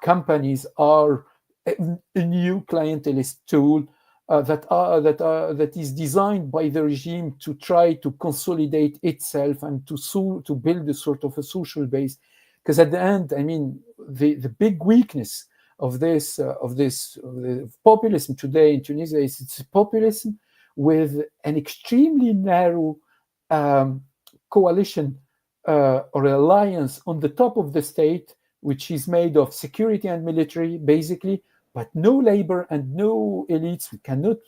Speaker 2: companies are a new clientelist tool that is designed by the regime to try to consolidate itself and to build a sort of a social base. Because at the end, I mean, the big weakness of this populism today in Tunisia is it's a populism with an extremely narrow coalition or alliance on the top of the state, which is made of security and military, basically, but no labor and no elites. We cannot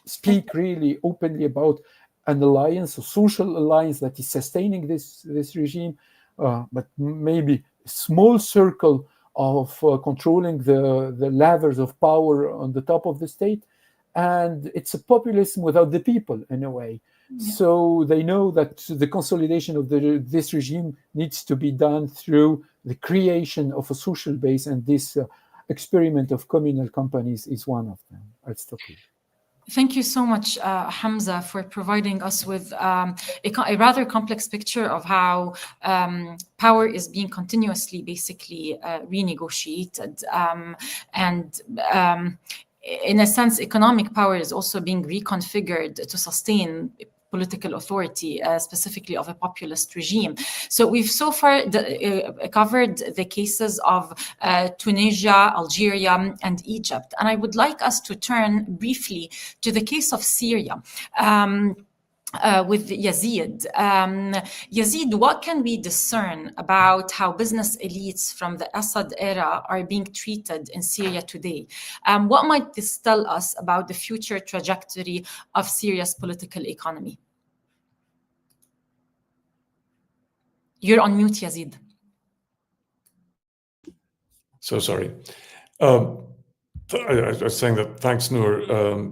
Speaker 2: speak really openly about an alliance, a social alliance that is sustaining this regime, but maybe a small circle of controlling the levers of power on the top of the state. And it's a populism without the people, in a way. Yeah. So they know that the consolidation of this regime needs to be done through the creation of a social base, and this experiment of communal companies is one of them. I'll stop here.
Speaker 1: Thank you so much, Hamza, for providing us with a rather complex picture of how power is being continuously, basically, renegotiated. In a sense, economic power is also being reconfigured to sustain political authority, specifically of a populist regime. So we've so far covered the cases of Tunisia, Algeria, and Egypt. And I would like us to turn briefly to the case of Syria. With Yazid. Yazid, what can we discern about how business elites from the Assad era are being treated in Syria today? What might this tell us about the future trajectory of Syria's political economy? You're on mute, Yazid.
Speaker 4: So sorry. I was saying that, thanks, Noor.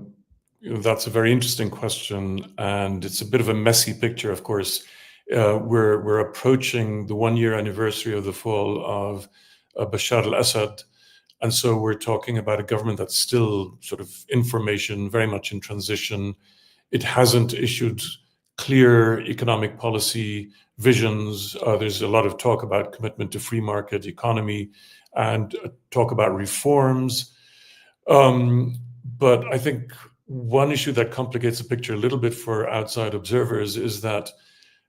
Speaker 4: That's a very interesting question, and it's a bit of a messy picture, of course. We're approaching the 1-year anniversary of the fall of Bashar al-Assad, and so we're talking about a government that's still sort of in formation, very much in transition. It hasn't issued clear economic policy visions. There's a lot of talk about commitment to free market economy and talk about reforms. But I think one issue that complicates the picture a little bit for outside observers is that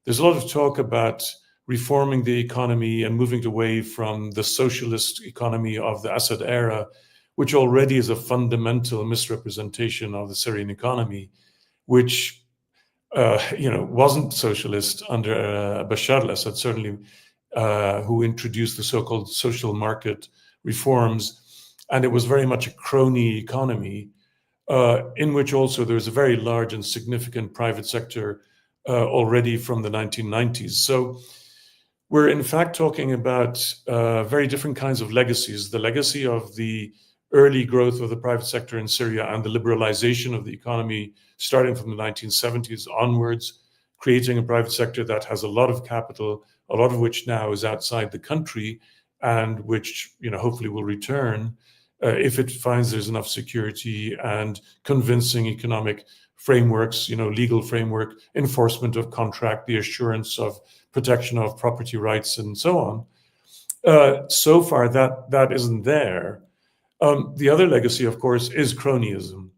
Speaker 4: there's a lot of talk about reforming the economy and moving away from the socialist economy of the Assad era, which already is a fundamental misrepresentation of the Syrian economy, which wasn't socialist under Bashar al-Assad, certainly, who introduced the so-called social market reforms. And it was very much a crony economy, in which also there was a very large and significant private sector already from the 1990s. So we're in fact talking about very different kinds of legacies. The legacy of the early growth of the private sector in Syria and the liberalization of the economy starting from the 1970s onwards, creating a private sector that has a lot of capital, a lot of which now is outside the country, and which hopefully will return if it finds there's enough security and convincing economic frameworks, legal framework, enforcement of contract, the assurance of protection of property rights, and so on. So far, that isn't there. The other legacy, of course, is cronyism.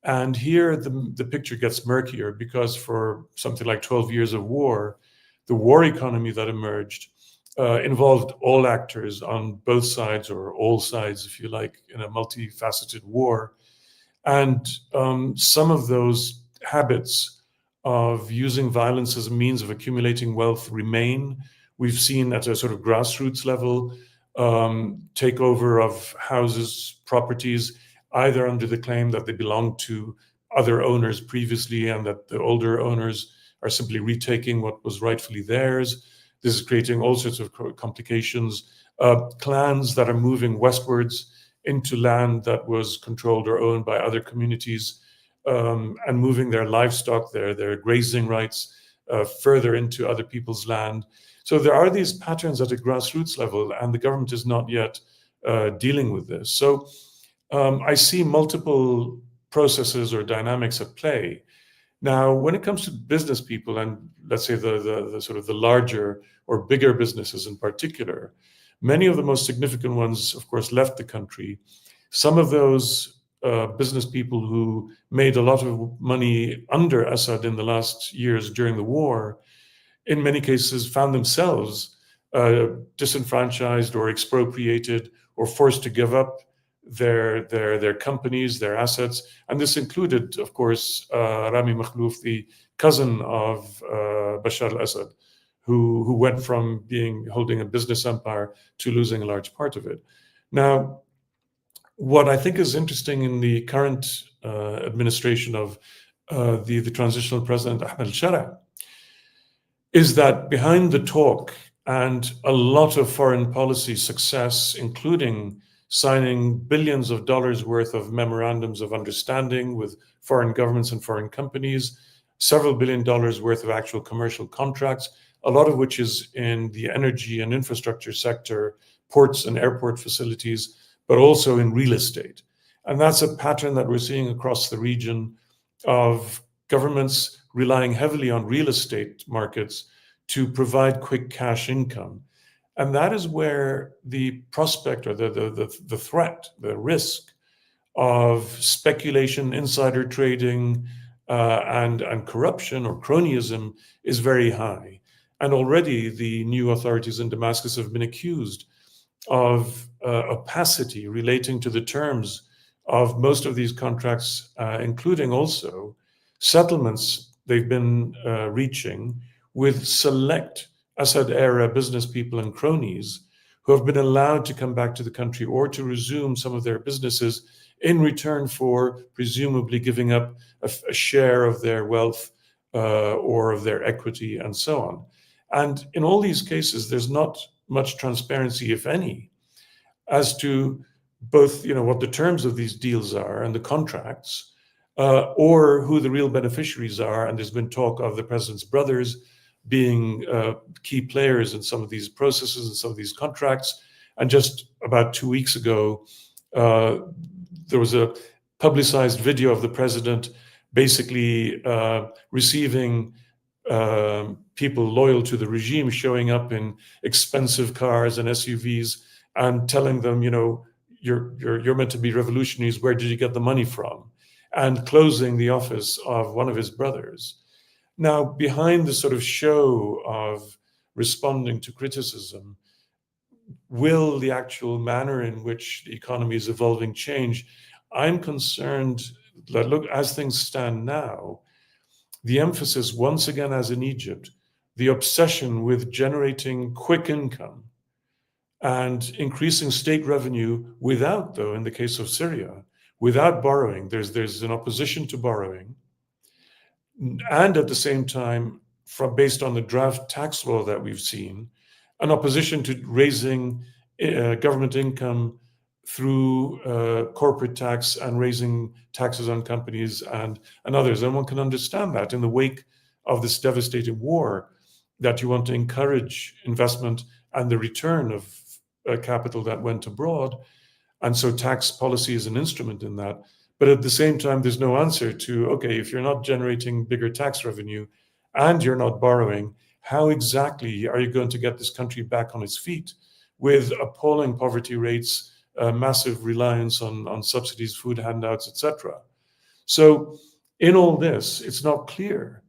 Speaker 4: And here the picture gets murkier because for something like 12 years of war, the war economy that emerged involved all actors on both sides, or all sides, if you like, in a multifaceted war. And some of those habits of using violence as a means of accumulating wealth remain. We've seen at a sort of grassroots level takeover of houses, properties, either under the claim that they belong to other owners previously and that the older owners are simply retaking what was rightfully theirs. This is creating all sorts of complications. Clans that are moving westwards into land that was controlled or owned by other communities, and moving their livestock, their grazing rights further into other people's land. So there are these patterns at a grassroots level, and the government is not yet dealing with this. So I see multiple processes or dynamics at play. Now, when it comes to business people, and let's say the sort of the larger or bigger businesses in particular, many of the most significant ones, of course, left the country. Some of those business people who made a lot of money under Assad in the last years during the war, in many cases found themselves disenfranchised or expropriated or forced to give up their companies, their assets. And this included, of course, Rami Makhlouf, the cousin of Bashar al-Assad, who went from holding a business empire to losing a large part of it. Now, what I think is interesting in the current administration of the transitional president, Ahmad al-Sharaa, is that behind the talk and a lot of foreign policy success, including signing billions of dollars worth of memorandums of understanding with foreign governments and foreign companies, several $1 billion worth of actual commercial contracts, a lot of which is in the energy and infrastructure sector, ports and airport facilities, but also in real estate. And that's a pattern that we're seeing across the region of governments relying heavily on real estate markets to provide quick cash income. And that is where the prospect or the threat, the risk of speculation, insider trading, and corruption or cronyism is very high. And already the new authorities in Damascus have been accused of opacity relating to the terms of most of these contracts, including also settlements they've been reaching with select Assad-era business people and cronies who have been allowed to come back to the country or to resume some of their businesses in return for presumably giving up a share of their wealth or of their equity and so on. And in all these cases, there's not much transparency, if any, as to both what the terms of these deals are and the contracts, or who the real beneficiaries are. And there's been talk of the president's brothers being key players in some of these processes and some of these contracts. And just about 2 weeks ago, there was a publicized video of the president basically receiving people loyal to the regime showing up in expensive cars and SUVs and telling them, you're meant to be revolutionaries. Where did you get the money from? And closing the office of one of his brothers. Now, behind the sort of show of responding to criticism, will the actual manner in which the economy is evolving change? I'm concerned that, look, as things stand now, the emphasis, once again, as in Egypt, the obsession with generating quick income and increasing state revenue without, though, in the case of Syria, without borrowing. There's an opposition to borrowing. And at the same time, based on the draft tax law that we've seen, an opposition to raising government income through corporate tax and raising taxes on companies and others. And one can understand that in the wake of this devastating war, that you want to encourage investment and the return of capital that went abroad. And so tax policy is an instrument in that. But at the same time, there's no answer to, okay, if you're not generating bigger tax revenue and you're not borrowing, how exactly are you going to get this country back on its feet with appalling poverty rates, massive reliance on subsidies, food handouts, etc.? So in all this, it's not clear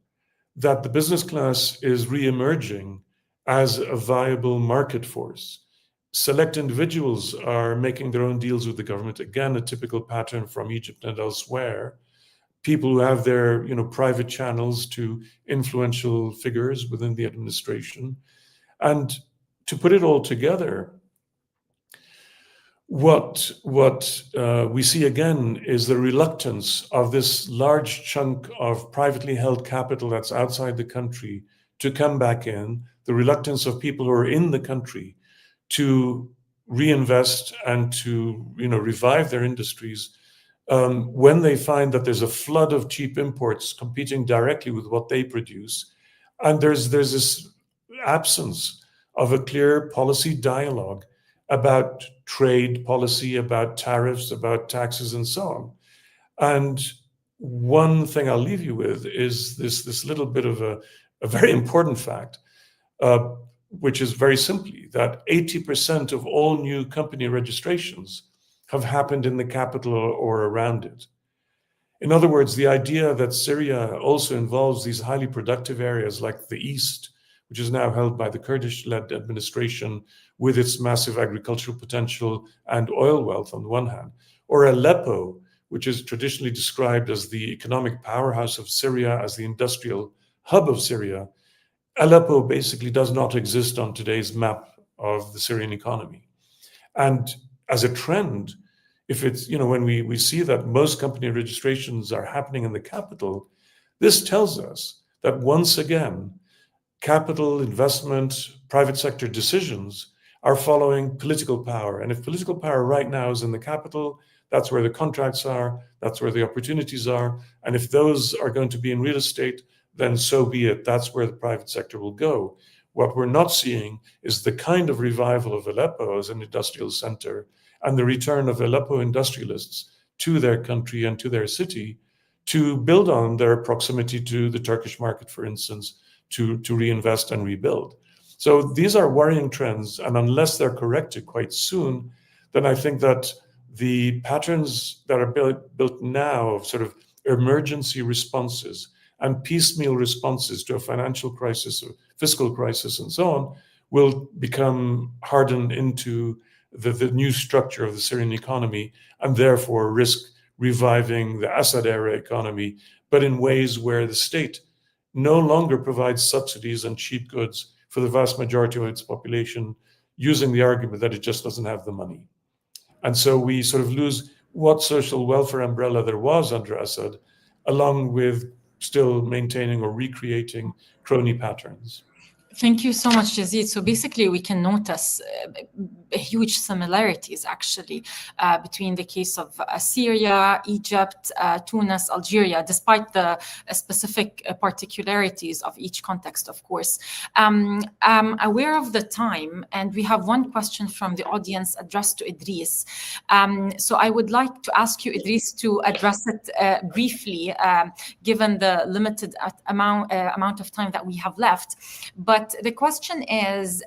Speaker 4: that the business class is re-emerging as a viable market force. Select individuals are making their own deals with the government. Again, a typical pattern from Egypt and elsewhere. People who have their private channels to influential figures within the administration. And to put it all together, what we see again is the reluctance of this large chunk of privately held capital that's outside the country to come back in, the reluctance of people who are in the country to reinvest and to revive their industries when they find that there's a flood of cheap imports competing directly with what they produce. And there's this absence of a clear policy dialogue about trade policy, about tariffs, about taxes, and so on. And one thing I'll leave you with is this little bit of a very important fact, which is very simply that 80% of all new company registrations have happened in the capital or around it. In other words, the idea that Syria also involves these highly productive areas like the East, which is now held by the Kurdish-led administration with its massive agricultural potential and oil wealth on the one hand, or Aleppo, which is traditionally described as the economic powerhouse of Syria, as the industrial hub of Syria. Aleppo basically does not exist on today's map of the Syrian economy. And as a trend, if it's, when we see that most company registrations are happening in the capital, this tells us that once again, capital investment, private sector decisions are following political power. And if political power right now is in the capital, that's where the contracts are, that's where the opportunities are. And if those are going to be in real estate, then so be it. That's where the private sector will go. What we're not seeing is the kind of revival of Aleppo as an industrial center and the return of Aleppo industrialists to their country and to their city to build on their proximity to the Turkish market, for instance, to reinvest and rebuild. So these are worrying trends, and unless they're corrected quite soon, then I think that the patterns that are built now of sort of emergency responses and piecemeal responses to a financial crisis or fiscal crisis and so on will become hardened into the new structure of the Syrian economy, and therefore risk reviving the Assad-era economy, but in ways where the state no longer provides subsidies and cheap goods for the vast majority of its population, using the argument that it just doesn't have the money. And so we sort of lose what social welfare umbrella there was under Assad, along with still maintaining or recreating crony patterns.
Speaker 1: Thank you so much, Yazid. So basically, we can notice huge similarities, actually, between the case of Syria, Egypt, Tunis, Algeria, despite the specific particularities of each context, of course. I'm aware of the time, and we have one question from the audience addressed to Idris. So I would like to ask you, Idris, to address it briefly, given the limited amount of time that we have left. But But the question is,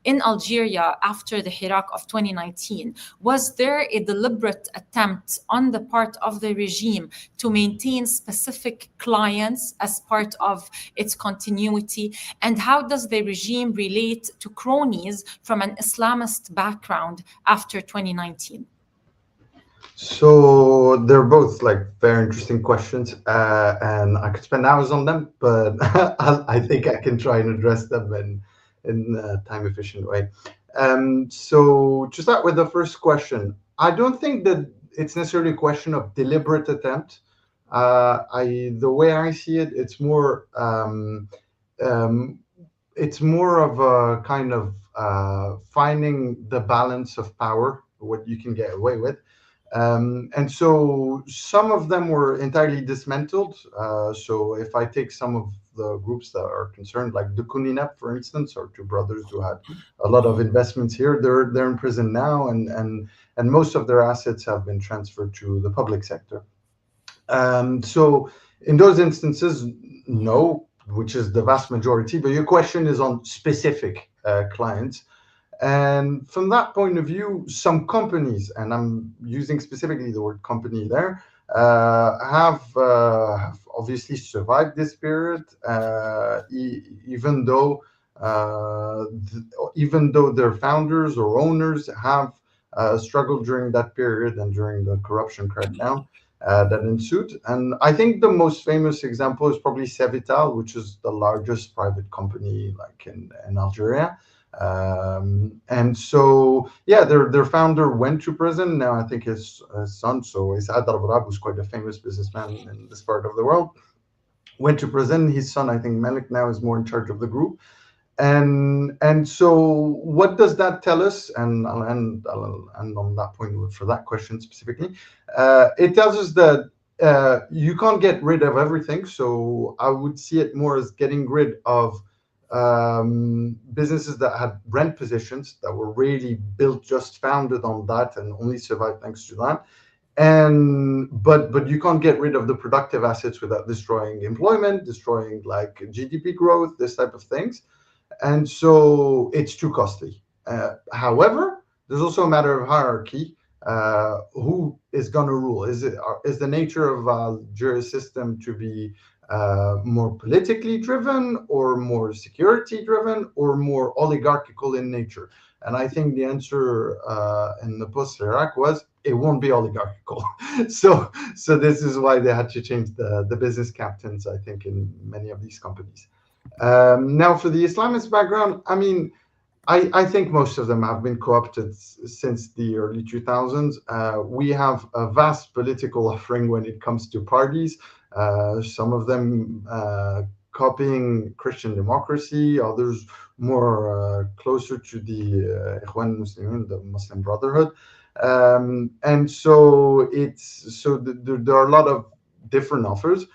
Speaker 1: in Algeria, after the Hirak of 2019, was there a deliberate attempt on the part of the regime to maintain specific clients as part of its continuity? And how does the regime relate to cronies from an Islamist background after 2019?
Speaker 3: So they're both like very interesting questions, and I could spend hours on them, but I think I can try and address them in a time efficient way. So to start with the first question, I don't think that it's necessarily a question of deliberate attempt. The way I see it, it's more of a kind of finding the balance of power, what you can get away with. And so some of them were entirely dismantled. So if I take some of the groups that are concerned, like the Kuninep, for instance, or two brothers who had a lot of investments here, they're in prison now, and most of their assets have been transferred to the public sector. So in those instances, no, which is the vast majority. But your question is on specific clients. And from that point of view, some companies, and I'm using specifically the word company there, have obviously survived this period, even though their founders or owners have struggled during that period and during the corruption crackdown that ensued. And I think the most famous example is probably Cevital, which is the largest private company like in Algeria. And so, yeah, their founder went to prison. Now I think his son, so Saied who's quite a famous businessman in this part of the world, went to prison. His son, I think Malik, now is more in charge of the group. And so what does that tell us? And I'll end on that point for that question specifically. It tells us that you can't get rid of everything. So I would see it more as getting rid of businesses that had rent positions that were really built, just founded on that and only survived thanks to that. But you can't get rid of the productive assets without destroying employment, destroying like GDP growth, this type of things. And so it's too costly. However, there's also a matter of hierarchy. Who is going to rule? Is the nature of Algeria's system to be more politically driven, or more security driven, or more oligarchical in nature? And I think the answer in the post-Iraq was it won't be oligarchical. so this is why they had to change the business captains, I think, in many of these companies. Now, for the Islamist background, I mean, I think most of them have been co-opted since the early 2000s. We have a vast political offering when it comes to parties. Some of them copying Christian democracy, others more closer to the Ikhwan Muslimin, the Muslim Brotherhood. And so there are a lot of different offers.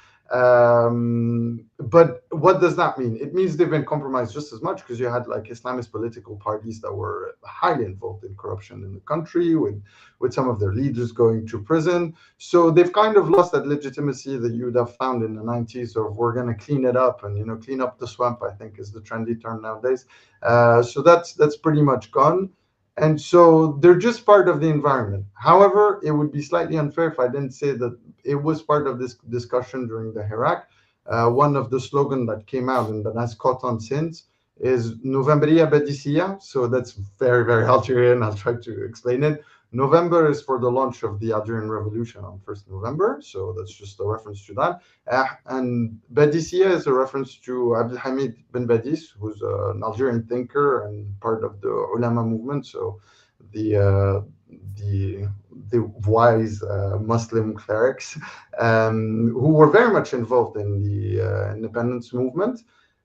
Speaker 3: But what does that mean? It means they've been compromised just as much, because you had like Islamist political parties that were highly involved in corruption in the country, with some of their leaders going to prison. So they've kind of lost that legitimacy that you would have found in the 90s, of we're going to clean it up and clean up the swamp, I think is the trendy term nowadays. So that's pretty much gone. And so they're just part of the environment. However, it would be slightly unfair if I didn't say that it was part of this discussion during the Hirak. One of the slogans that came out and that has caught on since is Novemberia Badisia. So that's very, very Algerian. I'll try to explain it. November is for the launch of the Algerian Revolution on 1st November. So that's just a reference to that. And Badisia is a reference to Abdelhamid bin Badis, who's an Algerian thinker and part of the Ulama movement. So the wise Muslim clerics who were very much involved in the independence movement.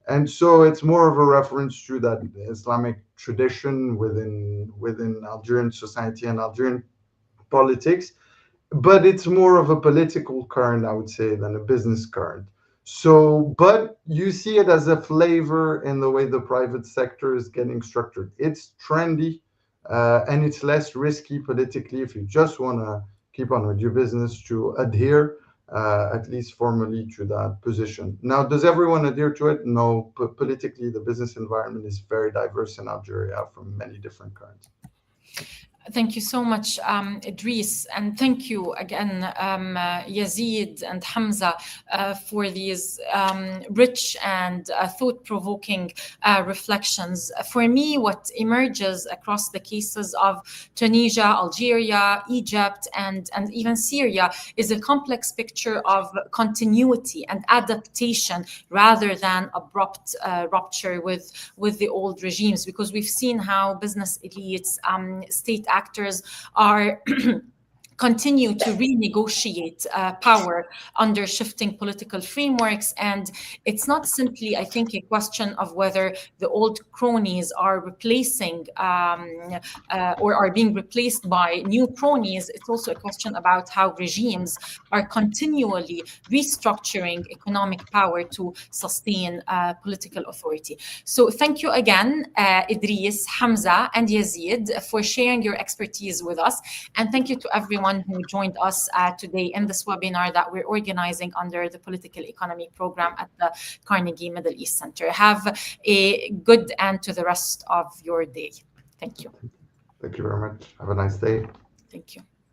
Speaker 3: And so it's more of a reference to that Islamic tradition within Algerian society and Algerian politics. But it's more of a political current, I would say, than a business current. So, but you see it as a flavor in the way the private sector is getting structured. It's trendy and it's less risky politically if you just want to keep on with your business to adhere at least formally, to that position. Now, does everyone adhere to it? No. Politically, the business environment is very diverse in Algeria from many different currents.
Speaker 1: Thank you so much, Idris, and thank you again, Yazid and Hamza, for these rich and thought-provoking reflections. For me, what emerges across the cases of Tunisia, Algeria, Egypt, and even Syria is a complex picture of continuity and adaptation rather than abrupt rupture with the old regimes, because we've seen how business elites, state actors are continue to renegotiate power under shifting political frameworks. And it's not simply, I think, a question of whether the old cronies are replacing or are being replaced by new cronies. It's also a question about how regimes are continually restructuring economic power to sustain political authority. So thank you again, Idris, Hamza, and Yazid, for sharing your expertise with us. And thank you to everyone who joined us today in this webinar that we're organizing under the Political Economy program at the Carnegie Middle East Center. Have a good end to the rest of your day. Thank you.
Speaker 3: Thank you very much. Have a nice day.
Speaker 1: Thank you.